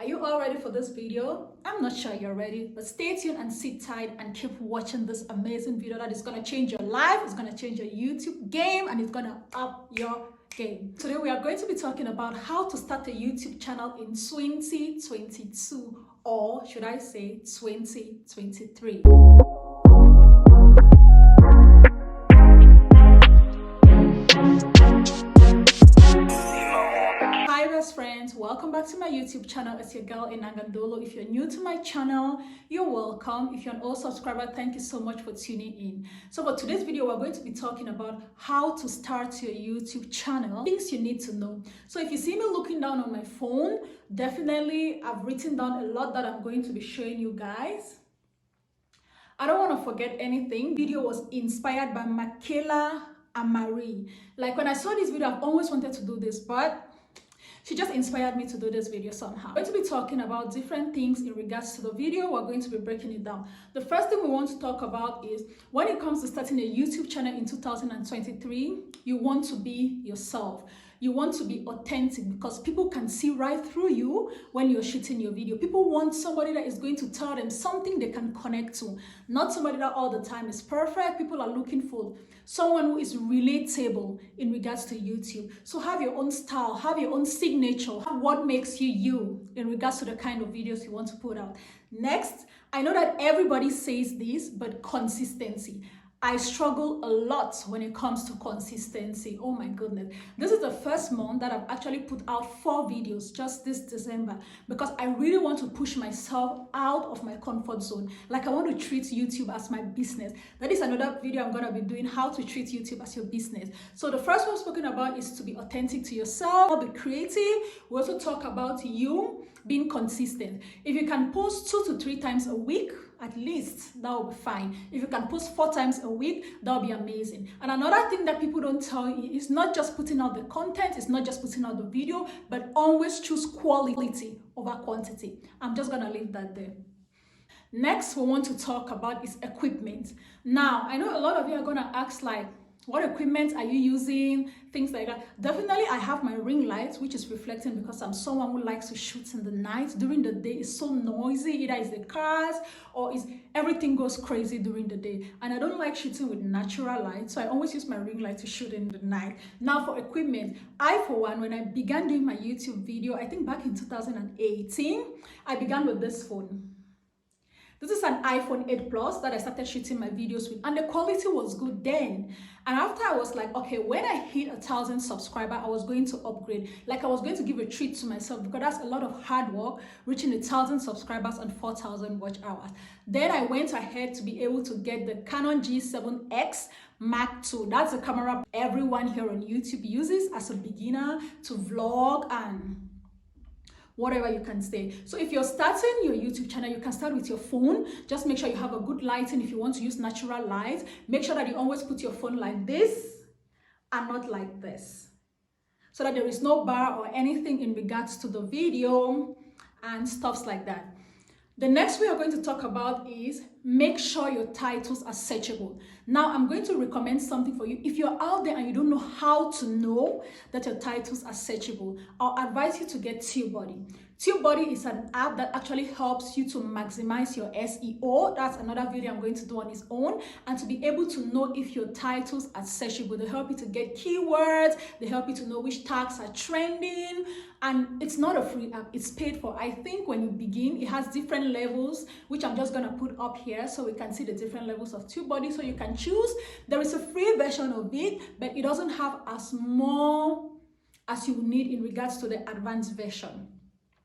Are you all ready for this video? I'm not sure you're ready, but stay tuned and sit tight and keep watching this amazing video that is going to change your life, it's going to change your YouTube game, and it's going to up your game. Today we are going to be talking about how to start a YouTube channel in 2022, or should I say 2023. Friends, welcome back to my YouTube channel. It's your girl Inagandolo. If you're new to my channel, you're welcome. If you're an old subscriber, thank you so much for tuning in. So for today's video, we're going to be talking about how to start your YouTube channel, things you need to know. So if you see me looking down on my phone, definitely I've written down a lot that I'm going to be showing you guys. I don't want to forget anything. Video was inspired by Michaela and Marie. Like when I saw this video, I've always wanted to do this, but she just inspired me to do this video somehow. We're going to be talking about different things in regards to the video. We're going to be breaking it down. The first thing we want to talk about is when it comes to starting a YouTube channel in 2023, you want to be yourself. You want to be authentic because people can see right through you when you're shooting your video. People want somebody that is going to tell them something they can connect to, not somebody that all the time is perfect. People are looking for someone who is relatable in regards to YouTube. So have your own style, have your own signature, have what makes you you in regards to the kind of videos you want to put out. Next, I know that everybody says this, but consistency. I struggle a lot when it comes to consistency. Oh my goodness. This is the first month that I've actually put out 4 videos just this December because I really want to push myself out of my comfort zone. Like I want to treat YouTube as my business. That is another video I'm going to be doing, how to treat YouTube as your business. So the first one spoken about is to be authentic to yourself, be creative. We also talk about you being consistent. If you can post 2 to 3 times a week, at least that will be fine. If you can post 4 times a week, that will be amazing. And another thing that people don't tell you is not just putting out the content, it's not just putting out the video, but always choose quality over quantity. I'm just gonna leave that there. Next, we want to talk about is equipment. Now, I know a lot of you are gonna ask like, what equipment are you using? Things like that. Definitely, I have my ring light, which is reflecting because I'm someone who likes to shoot in the night. During the day, it's so noisy. Either it's the cars or it's everything goes crazy during the day. And I don't like shooting with natural light, so I always use my ring light to shoot in the night. Now for equipment, for one, when I began doing my YouTube video, I think back in 2018, I began with this phone. This is an iPhone 8 Plus that I started shooting my videos with, and the quality was good then. And after I was like, okay, when I hit 1,000 subscribers, I was going to upgrade. Like I was going to give a treat to myself because that's a lot of hard work, reaching 1,000 subscribers and 4,000 watch hours. Then I went ahead to be able to get the Canon G7X Mark II. That's a camera everyone here on YouTube uses as a beginner to vlog and whatever you can say. So if you're starting your YouTube channel, you can start with your phone. Just make sure you have a good lighting. If you want to use natural light, make sure that you always put your phone like this and not like this, so that there is no bar or anything in regards to the video and stuffs like that. The next we are going to talk about is make sure your titles are searchable. Now, I'm going to recommend something for you. If you're out there and you don't know how to know that your titles are searchable, I'll advise you to get TubeBuddy. TubeBuddy is an app that actually helps you to maximize your SEO. That's another video I'm going to do on its own. And to be able to know if your titles are searchable. They help you to get keywords. They help you to know which tags are trending. And it's not a free app. It's paid for. I think when you begin, it has different levels, which I'm just going to put up here so we can see the different levels of TubeBuddy. So you can choose. There is a free version of it, but it doesn't have as more as you need in regards to the advanced version.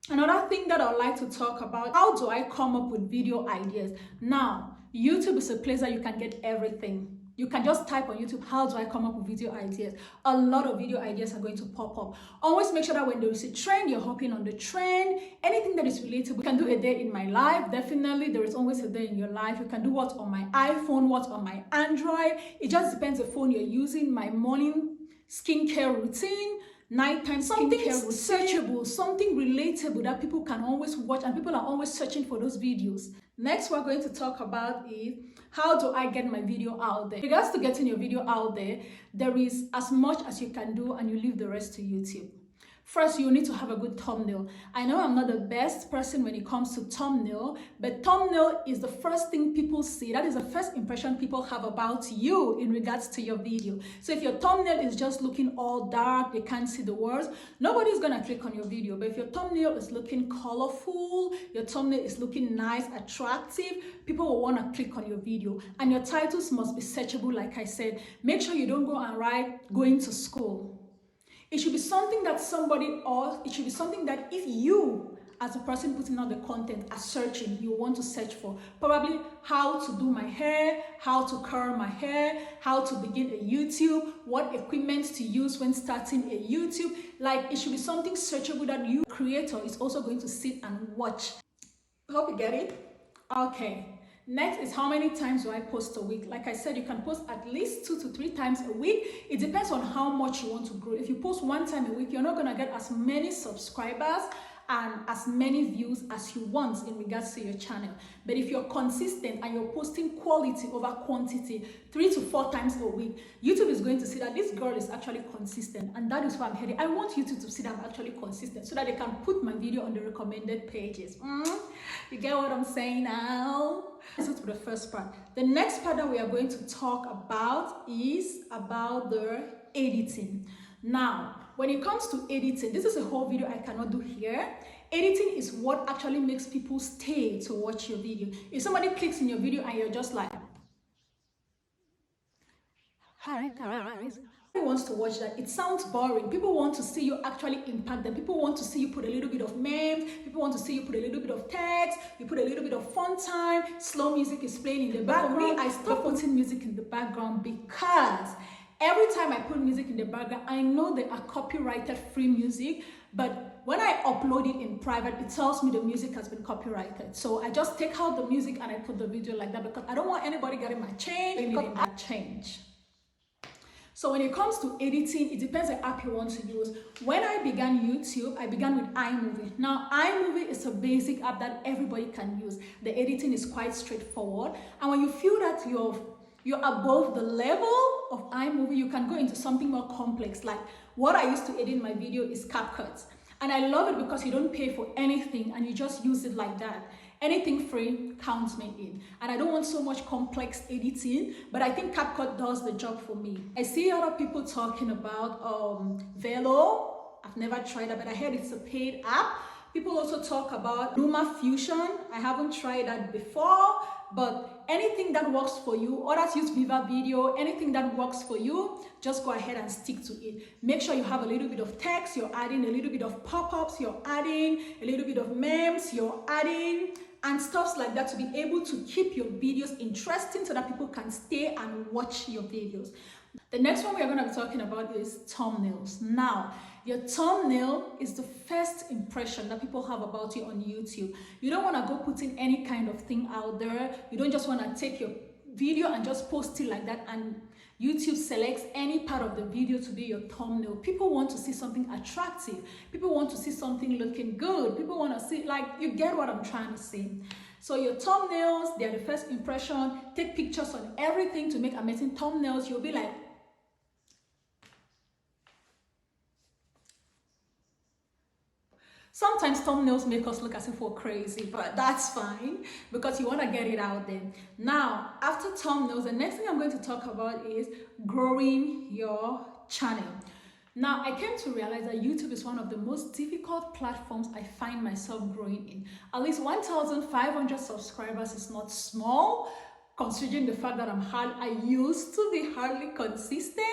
Another thing that I'd like to talk about, how do I come up with video ideas? Now, YouTube is a place that you can get everything. You can just type on YouTube, how do I come up with video ideas? A lot of video ideas are going to pop up. Always make sure that when there is a trend, you're hopping on the trend. Anything that is relatable. You can do a day in my life. Definitely, there is always a day in your life. You can do what's on my iPhone, what's on my Android. It just depends the phone you're using. My morning skincare routine, nighttime something searchable, something relatable that people can always watch, and people are always searching for those videos. Next, we're going to talk about is how do I get my video out there? In regards to getting your video out there, there is as much as you can do and you leave the rest to YouTube. First, you need to have a good thumbnail. I know I'm not the best person when it comes to thumbnail, but thumbnail is the first thing people see. That is the first impression people have about you in regards to your video. So if your thumbnail is just looking all dark, they can't see the words, nobody's gonna click on your video. But if your thumbnail is looking colorful, your thumbnail is looking nice, attractive, people will wanna click on your video. And your titles must be searchable, like I said. Make sure you don't go and write "going to school." It should be something that it should be something that if you, as a person putting out the content, are searching, you want to search for. Probably how to do my hair, how to curl my hair, how to begin a YouTube, what equipment to use when starting a YouTube. Like, it should be something searchable that you, creator, is also going to sit and watch. Hope you get it? Okay. Next is how many times do I post a week? Like I said, you can post at least 2 to 3 times a week. It depends on how much you want to grow. If you post 1 time a week, you're not going to get as many subscribers and as many views as you want in regards to your channel. But if you're consistent and you're posting quality over quantity 3 to 4 times a week, YouTube is going to see that this girl is actually consistent, and that is why I'm heading. I want YouTube to see that I'm actually consistent so that they can put my video on the recommended pages. You get what I'm saying now? This is the first part. The next part that we are going to talk about is about the editing. Now, when it comes to editing, this is a whole video I cannot do here. Editing is what actually makes people stay to watch your video. If somebody clicks in your video and you're just like, hi guys, nobody wants to watch that. It sounds boring. People want to see you actually impact them. People want to see you put a little bit of memes. People want to see you put a little bit of text. You put a little bit of fun time. Slow music is playing in the background. For me, I stopped putting music in the background because every time I put music in the background, I know they are copyrighted free music, but when I upload it in private, it tells me the music has been copyrighted. So I just take out the music and I put the video like that because I don't want anybody getting my change, because I change. So when it comes to editing, it depends on the app you want to use. When I began YouTube, I began with iMovie. Now, iMovie is a basic app that everybody can use. The editing is quite straightforward. And when you feel that you're above the level of iMovie, you can go into something more complex. Like what I used to edit my video is CapCut. And I love it because you don't pay for anything and you just use it like that. Anything free counts me in. And I don't want so much complex editing, but I think CapCut does the job for me. I see other people talking about Velo. I've never tried that, but I heard it's a paid app. People also talk about LumaFusion. I haven't tried that before, but anything that works for you, others use Viva Video, anything that works for you, just go ahead and stick to it. Make sure you have a little bit of text, you're adding a little bit of pop-ups, you're adding a little bit of memes, you're adding and stuff like that to be able to keep your videos interesting so that people can stay and watch your videos. The next one we are going to be talking about is thumbnails. Now, your thumbnail is the first impression that people have about you on YouTube. You don't want to go putting any kind of thing out there. You don't just want to take your video and just post it like that and YouTube selects any part of the video to be your thumbnail. People want to see something attractive. People want to see something looking good. People want to see, like, you get what I'm trying to say. So your thumbnails, they are the first impression. Take pictures on everything to make amazing thumbnails. You'll be like, sometimes thumbnails make us look as if we're crazy, but that's fine because you want to get it out there. Now, after thumbnails, the next thing I'm going to talk about is growing your channel. Now, I came to realize that YouTube is one of the most difficult platforms I find myself growing in. At least 1,500 subscribers is not small, considering the fact that I used to be hardly consistent.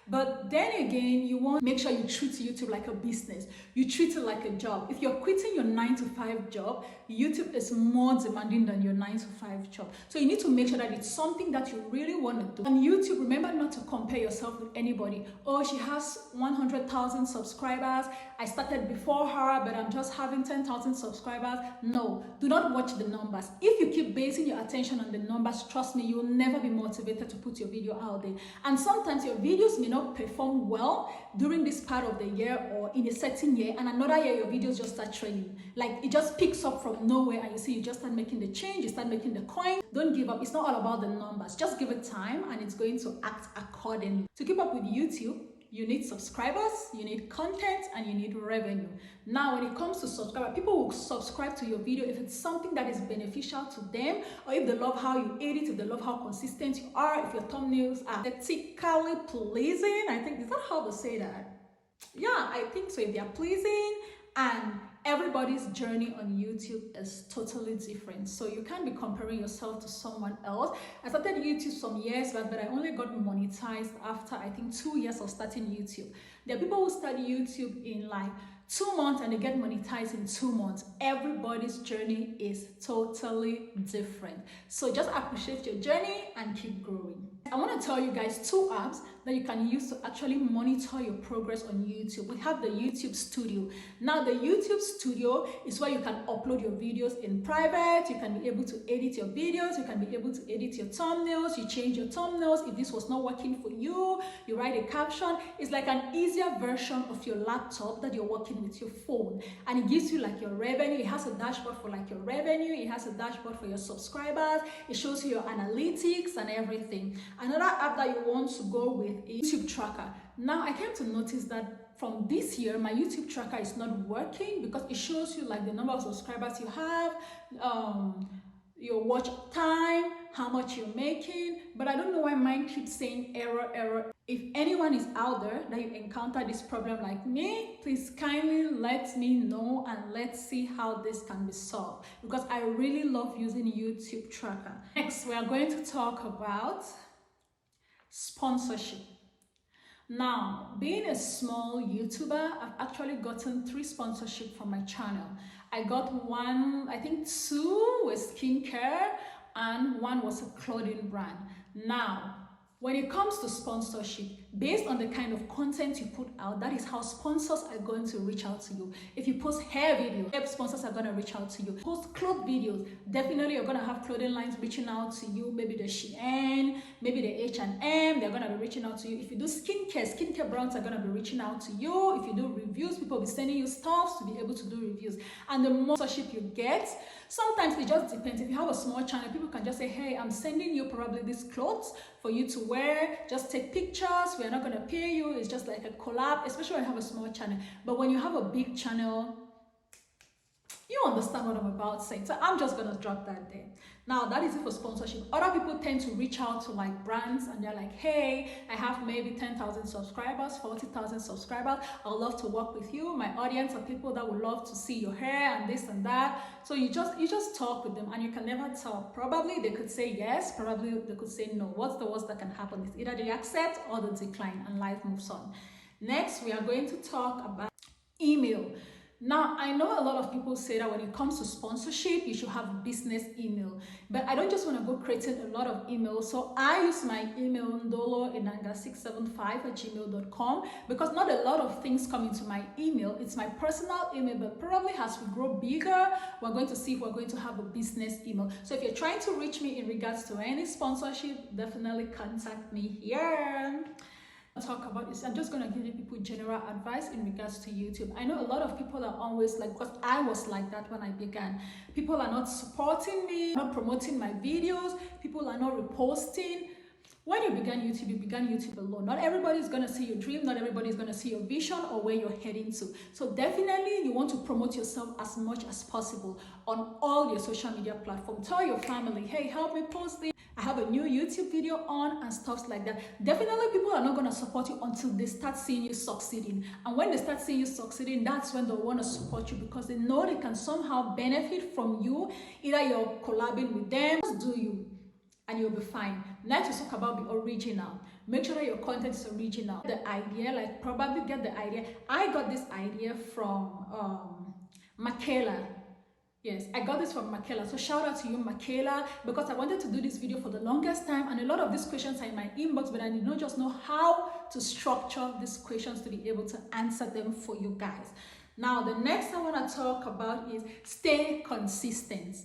But then again, you want to make sure you treat YouTube like a business. You treat it like a job. If you're quitting your 9-to-5 job, YouTube is more demanding than your 9-to-5 job. So you need to make sure that it's something that you really want to do. On YouTube, remember not to compare yourself with anybody. Oh, she has 100,000 subscribers. I started before her, but I'm just having 10,000 subscribers. No, do not watch the numbers. If you keep basing your attention on the numbers, trust me, you will never be motivated to put your video out there. And sometimes your videos may not perform well during this part of the year or in a certain year, and another year your videos just start trailing. Like it just picks up from nowhere and you see you just start making the change, you start making the coin. Don't give up. It's not all about the numbers. Just give it time and it's going to act accordingly. To keep up with YouTube, You need subscribers, you need content, and you need revenue. Now, when it comes to subscribers, people will subscribe to your video if it's something that is beneficial to them, or if they love how you edit, if they love how consistent you are, if your thumbnails are aesthetically pleasing. I think, is that how to say that? Yeah, I think so. If they are pleasing, and everybody's journey on YouTube is totally different. So you can't be comparing yourself to someone else. I started YouTube some years back, but I only got monetized after I think 2 years of starting YouTube. There are people who start YouTube in like 2 months and they get monetized in 2 months. Everybody's journey is totally different. So just appreciate your journey and keep growing. I want to tell you guys 2 apps that you can use to actually monitor your progress on YouTube. We have the YouTube Studio. Now the YouTube Studio is where you can upload your videos in private. You can be able to edit your videos. You can be able to edit your thumbnails. You change your thumbnails. If this was not working for you, you write a caption. It's like an easier version of your laptop that you're working with your phone, and it gives you like your revenue. It has a dashboard for like your revenue. It has a dashboard for your subscribers. It shows you your analytics and everything. Another app that you want to go with is YouTube Tracker. Now I came to notice that from this year my YouTube Tracker is not working because it shows you like the number of subscribers you have, your watch time, how much you're making, but I don't know why mine keeps saying error. If anyone is out there that you encounter this problem like me, please kindly let me know and let's see how this can be solved, because I really love using YouTube Tracker. Next, we are going to talk about sponsorship. Now, being a small YouTuber, I've actually gotten 3 sponsorships from my channel. I got 1, I think 2 with skincare, and 1 was a clothing brand. Now, when it comes to sponsorship, based on the kind of content you put out, that is how sponsors are going to reach out to you. If you post hair videos, sponsors are going to reach out to you. Post clothes videos, definitely you're going to have clothing lines reaching out to you. Maybe the Shein, maybe the H&M, they're going to be reaching out to you. If you do skincare brands are going to be reaching out to you. If you do reviews, people will be sending you stuff to be able to do reviews. And the more sponsorship you get, sometimes it just depends. If you have a small channel, people can just say, hey, I'm sending you probably these clothes for you to wear. Just take pictures. We're not going to pay you. It's just like a collab, especially when you have a small channel. But when you have a big channel, you understand what I'm about saying. So I'm just going to drop that there. Now, that is it for sponsorship. Other people tend to reach out to like brands and they're like, hey, I have maybe 10,000 subscribers, 40,000 subscribers. I'd love to work with you. My audience are people that would love to see your hair and this and that. So you just talk with them and you can never tell. Probably they could say yes, probably they could say no. What's the worst that can happen? It's either they accept or they decline and life moves on. Next, we are going to talk about email. Now, I know a lot of people say that when it comes to sponsorship, you should have a business email. But I don't just want to go creating a lot of emails. So I use my email, ndoloenanga675@gmail.com, because not a lot of things come into my email. It's my personal email, but probably as we grow bigger, we're going to see if we're going to have a business email. So if you're trying to reach me in regards to any sponsorship, definitely contact me here. Talk about this. I'm just going to give you people general advice in regards to YouTube. I know a lot of people are always like, because I was like that when I began. People are not supporting me, not promoting my videos. People are not reposting. When you began YouTube alone. Not everybody is going to see your dream. Not everybody is going to see your vision or where you're heading to. So definitely you want to promote yourself as much as possible on all your social media platforms. Tell your family, hey, help me post this. I have a new YouTube video on and stuff like that. Definitely people are not going to support you until they start seeing you succeeding. And when they start seeing you succeeding, that's when they'll want to support you, because they know they can somehow benefit from you. Either you're collabing with them, just do you, and you'll be fine. Let's talk about the original. Make sure that your content is original. The idea, like probably get the idea. I got this idea from Michaela. Yes, I got this from Michaela. So shout out to you, Michaela, because I wanted to do this video for the longest time, and a lot of these questions are in my inbox, but I did not just know how to structure these questions to be able to answer them for you guys. Now, the next I want to talk about is stay consistent.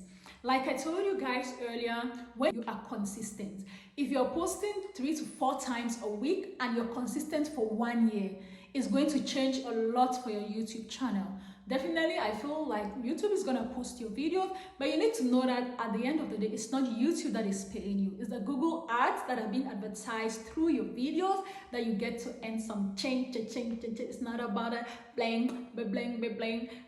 Like I told you guys earlier, when you are consistent, if you're posting 3 to 4 times a week and you're consistent for 1 year, it's going to change a lot for your YouTube channel. Definitely, I feel like YouTube is gonna post your videos, but you need to know that at the end of the day, it's not YouTube that is paying you. It's the Google ads that are being advertised through your videos that you get to earn some change. It's not about a bling, bling.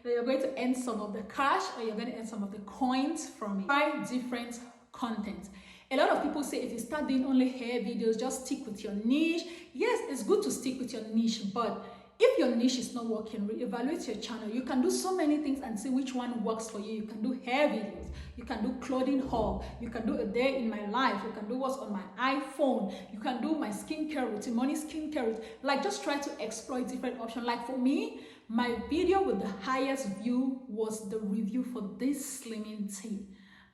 That you're going to earn some of the cash or you're going to earn some of the coins from it. Try different content. A lot of people say if you start doing only hair videos, just stick with your niche. Yes, it's good to stick with your niche, but if your niche is not working, reevaluate your channel. You can do so many things and see which one works for you. You can do hair videos, you can do clothing haul, you can do a day in my life, you can do what's on my iPhone, you can do my skincare routine, money skincare routine. Like, just try to explore different options. Like for me, my video with the highest view was the review for this slimming tea.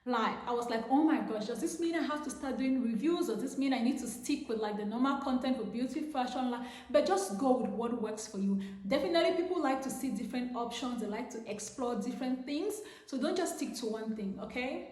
Like, I was like, oh my gosh, does this mean I have to start doing reviews? Does this mean I need to stick with like the normal content for beauty, fashion? But just go with what works for you. Definitely, people like to see different options. They like to explore different things. So don't just stick to one thing, okay?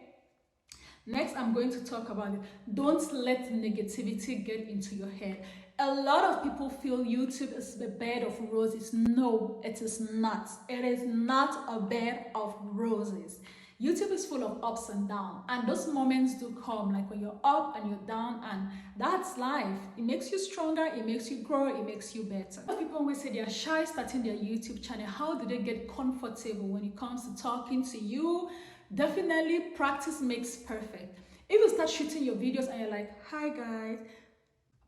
Next, I'm going to talk about it. Don't let negativity get into your head. A lot of people feel YouTube is a bed of roses. No, it is not. It is not a bed of roses. YouTube is full of ups and downs, and those moments do come, like when you're up and you're down, and that's life. It makes you stronger, it makes you grow, it makes you better. People always say they are shy starting their YouTube channel. How do they get comfortable when it comes to talking to you? Definitely, practice makes perfect. If you start shooting your videos and you're like, hi guys,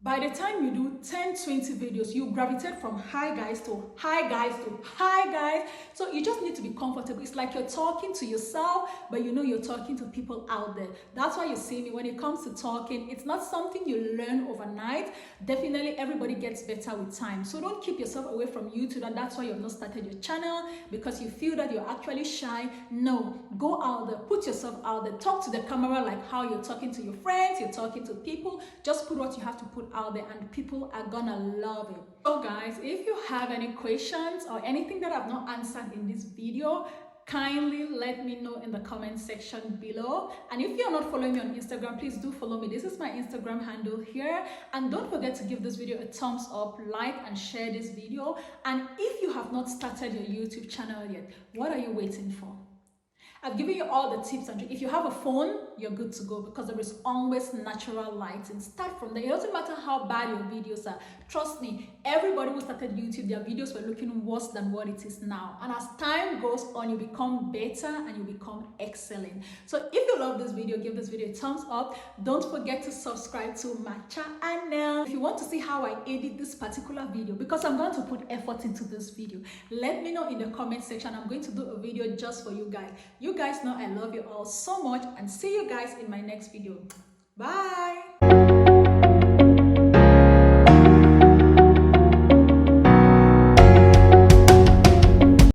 by the time you do 10-20 videos, you gravitate from hi guys to hi guys to hi guys. So you just need to be comfortable. It's like you're talking to yourself, but you know you're talking to people out there. That's why you see me when it comes to talking. It's not something you learn overnight. Definitely everybody gets better with time. So don't keep yourself away from YouTube, and that's why you've not started your channel, because you feel that you're actually shy. No, go out there, put yourself out there, talk to the camera like how you're talking to your friends, you're talking to people. Just put what you have to put out there and people are gonna love it. So guys, if you have any questions or anything that I've not answered in this video, kindly let me know in the comment section below. And if you're not following me on Instagram, please do follow me. This is my Instagram handle here. And don't forget to give this video a thumbs up, like and share this video. And if you have not started your YouTube channel yet, what are you waiting for? I've given you all the tips, and if you have a phone, you're good to go, because there is always natural lighting. Start from there. It doesn't matter how bad your videos are. Trust me, everybody who started YouTube, their videos were looking worse than what it is now. And as time goes on, you become better and you become excellent. So if you love this video, give this video a thumbs up. Don't forget to subscribe to my channel. If you want to see how I edit this particular video, because I'm going to put effort into this video, let me know in the comment section. I'm going to do a video just for you guys. You guys know I love you all so much, and see you guys in my next video. Bye.